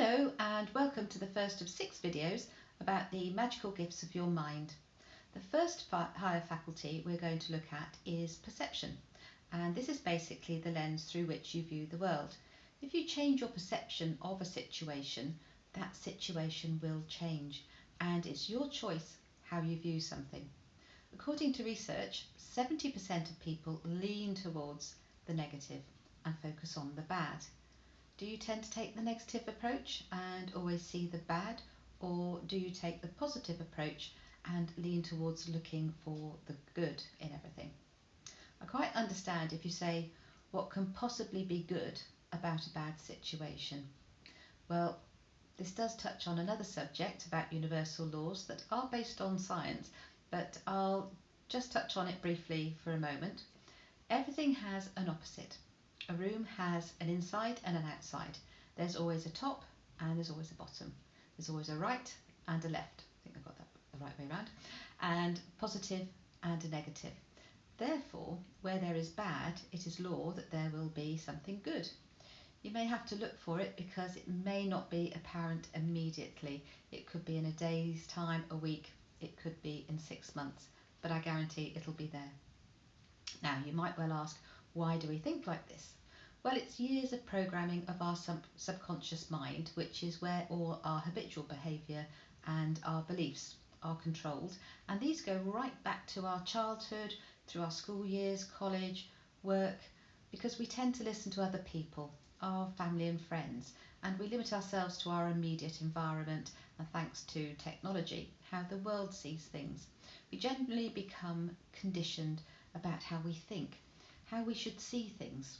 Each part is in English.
Hello and welcome to the first of 6 videos about the magical gifts of your mind. The first higher faculty we're going to look at is perception, and this is basically the lens through which you view the world. If you change your perception of a situation, that situation will change, and it's your choice how you view something. According to research, 70% of people lean towards the negative and focus on the bad. Do you tend to take the negative approach and always see the bad, or do you take the positive approach and lean towards looking for the good in everything? I quite understand if you say, what can possibly be good about a bad situation? Well, this does touch on another subject about universal laws that are based on science, but I'll just touch on it briefly for a moment. Everything has an opposite. A room has an inside and an outside. There's always a top and there's always a bottom. There's always a right and a left. I think I've got that the right way around. And positive and a negative. Therefore, where there is bad, it is law that there will be something good. You may have to look for it because it may not be apparent immediately. It could be in a day's time, a week, it could be in 6 months, but I guarantee it'll be there. Now, you might well ask, why do we think like this? Well, it's years of programming of our subconscious mind, which is where all our habitual behaviour and our beliefs are controlled. And these go right back to our childhood, through our school years, college, work, because we tend to listen to other people, our family and friends, and we limit ourselves to our immediate environment and, thanks to technology, how the world sees things. We generally become conditioned about how we think, how we should see things.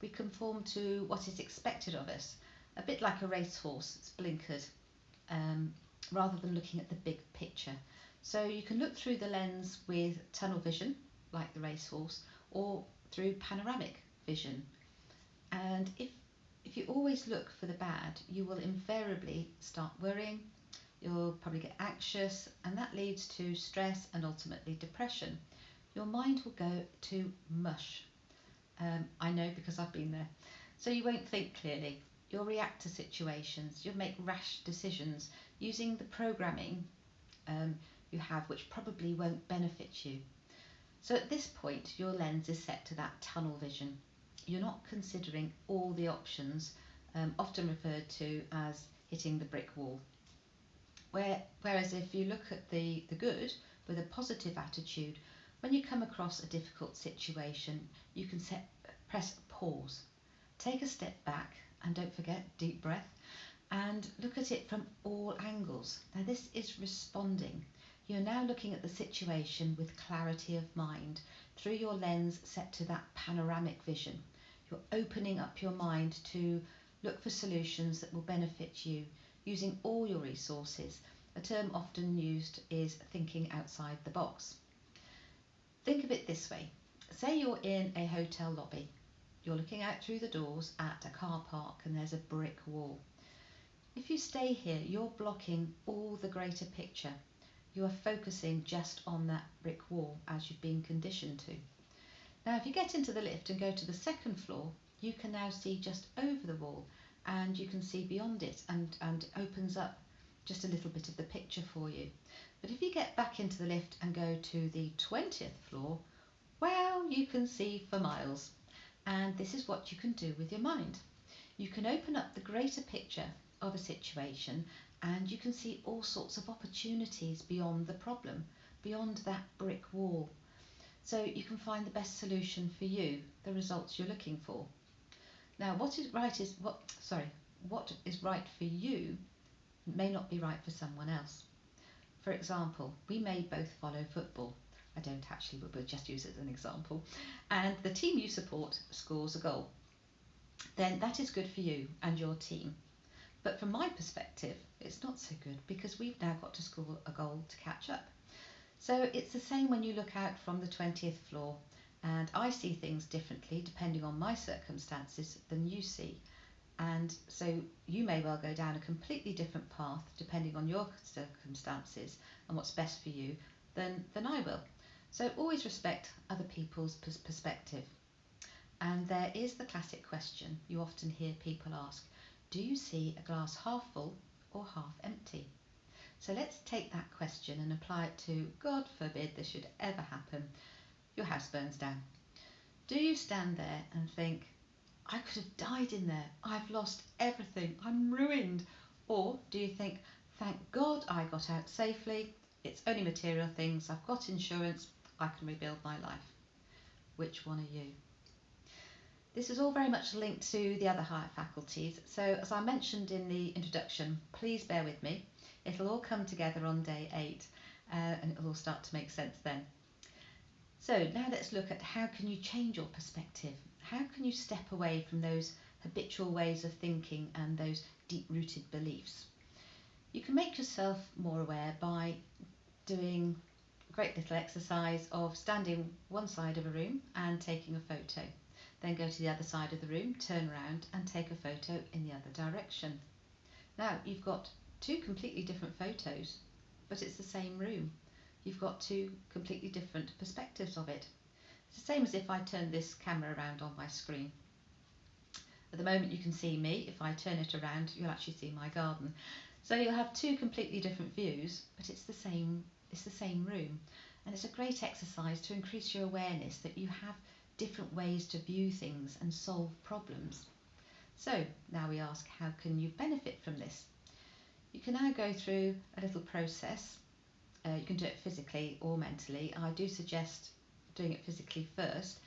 We conform to what is expected of us, a bit like a racehorse that's blinkered, rather than looking at the big picture. So you can look through the lens with tunnel vision, like the racehorse, or through panoramic vision. And if you always look for the bad, you will invariably start worrying, you'll probably get anxious, and that leads to stress and ultimately depression. Your mind will go to mush. I know because I've been there. So you won't think clearly. You'll react to situations. You'll make rash decisions using the programming you have, which probably won't benefit you. So at this point, your lens is set to that tunnel vision. You're not considering all the options, often referred to as hitting the brick wall. Whereas if you look at the good with a positive attitude, when you come across a difficult situation, you can press pause, take a step back, and don't forget deep breath, and look at it from all angles. Now this is responding. You're now looking at the situation with clarity of mind through your lens set to that panoramic vision. You're opening up your mind to look for solutions that will benefit you using all your resources. A term often used is thinking outside the box. Think of it this way. Say you're in a hotel lobby. You're looking out through the doors at a car park and there's a brick wall. If you stay here, you're blocking all the greater picture. You are focusing just on that brick wall as you've been conditioned to. Now, if you get into the lift and go to the second floor, you can now see just over the wall and you can see beyond it and opens up just a little bit of the picture for you. But if you get back into the lift and go to the 20th floor, well, you can see for miles. And this is what you can do with your mind. You can open up the greater picture of a situation and you can see all sorts of opportunities beyond the problem, beyond that brick wall. So you can find the best solution for you, the results you're looking for. Now, what is right for you may not be right for someone else. For example, we may both follow football. I don't actually, but we'll just use it as an example. And the team you support scores a goal. Then that is good for you and your team. But from my perspective, it's not so good because we've now got to score a goal to catch up. So it's the same when you look out from the 20th floor, and I see things differently depending on my circumstances than you see. And so you may well go down a completely different path depending on your circumstances and what's best for you than I will. So always respect other people's perspective. And there is the classic question you often hear people ask, Do you see a glass half full or half empty? So let's take that question and apply it to, God forbid this should ever happen, your house burns down. Do you stand there and think, I could have died in there, I've lost everything, I'm ruined? Or do you think, thank God I got out safely, it's only material things, I've got insurance, I can rebuild my life? Which one are you? This is all very much linked to the other higher faculties, so as I mentioned in the introduction, please bear with me. It'll all come together on day 8 and it'll all start to make sense then. So now let's look at how can you change your perspective? How can you step away from those habitual ways of thinking and those deep-rooted beliefs? You can make yourself more aware by doing a great little exercise of standing one side of a room and taking a photo. Then go to the other side of the room, turn around and take a photo in the other direction. Now you've got 2 completely different photos, but it's the same room. You've got 2 completely different perspectives of it. It's the same as if I turn this camera around on my screen. At the moment you can see me. If I turn it around, you'll actually see my garden. So you'll have 2 completely different views, but it's the same room. And it's a great exercise to increase your awareness that you have different ways to view things and solve problems. So now we ask, how can you benefit from this? You can now go through a little process. You can do it physically or mentally. I do suggest doing it physically first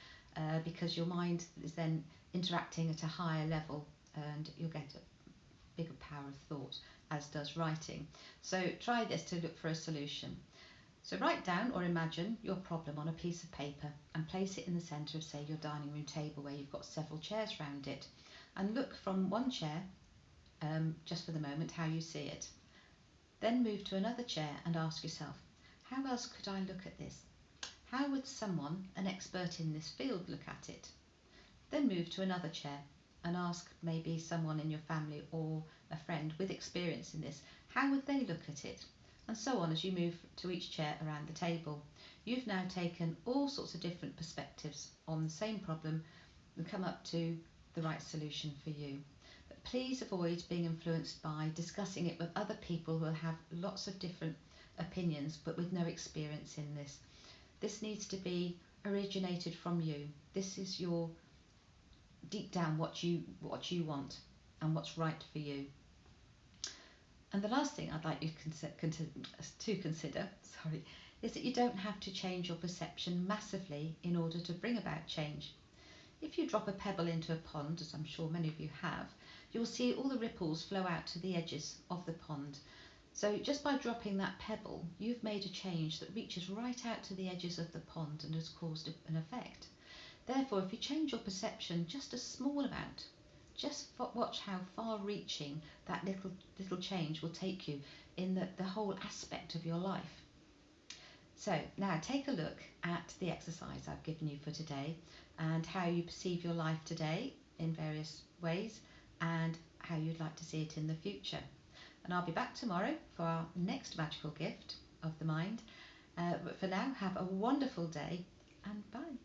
because your mind is then interacting at a higher level and you'll get a bigger power of thought, as does writing. So try this to look for a solution. So write down or imagine your problem on a piece of paper and place it in the centre of, say, your dining room table where you've got several chairs round it, and look from one chair, just for the moment, how you see it. Then move to another chair and ask yourself, how else could I look at this? How would someone, an expert in this field, look at it? Then move to another chair and ask maybe someone in your family or a friend with experience in this, how would they look at it? And so on as you move to each chair around the table. You've now taken all sorts of different perspectives on the same problem and come up to the right solution for you. But please avoid being influenced by discussing it with other people who will have lots of different opinions but with no experience in this. This needs to be originated from you. This is your deep down what you want and what's right for you. And the last thing I'd like you to consider is that you don't have to change your perception massively in order to bring about change. If you drop a pebble into a pond, as I'm sure many of you have, you'll see all the ripples flow out to the edges of the pond. So just by dropping that pebble, you've made a change that reaches right out to the edges of the pond and has caused an effect. Therefore, if you change your perception just a small amount, just watch how far-reaching that little change will take you in the whole aspect of your life. So now take a look at the exercise I've given you for today and how you perceive your life today in various ways and how you'd like to see it in the future. And I'll be back tomorrow for our next magical gift of the mind. But for now, have a wonderful day and bye.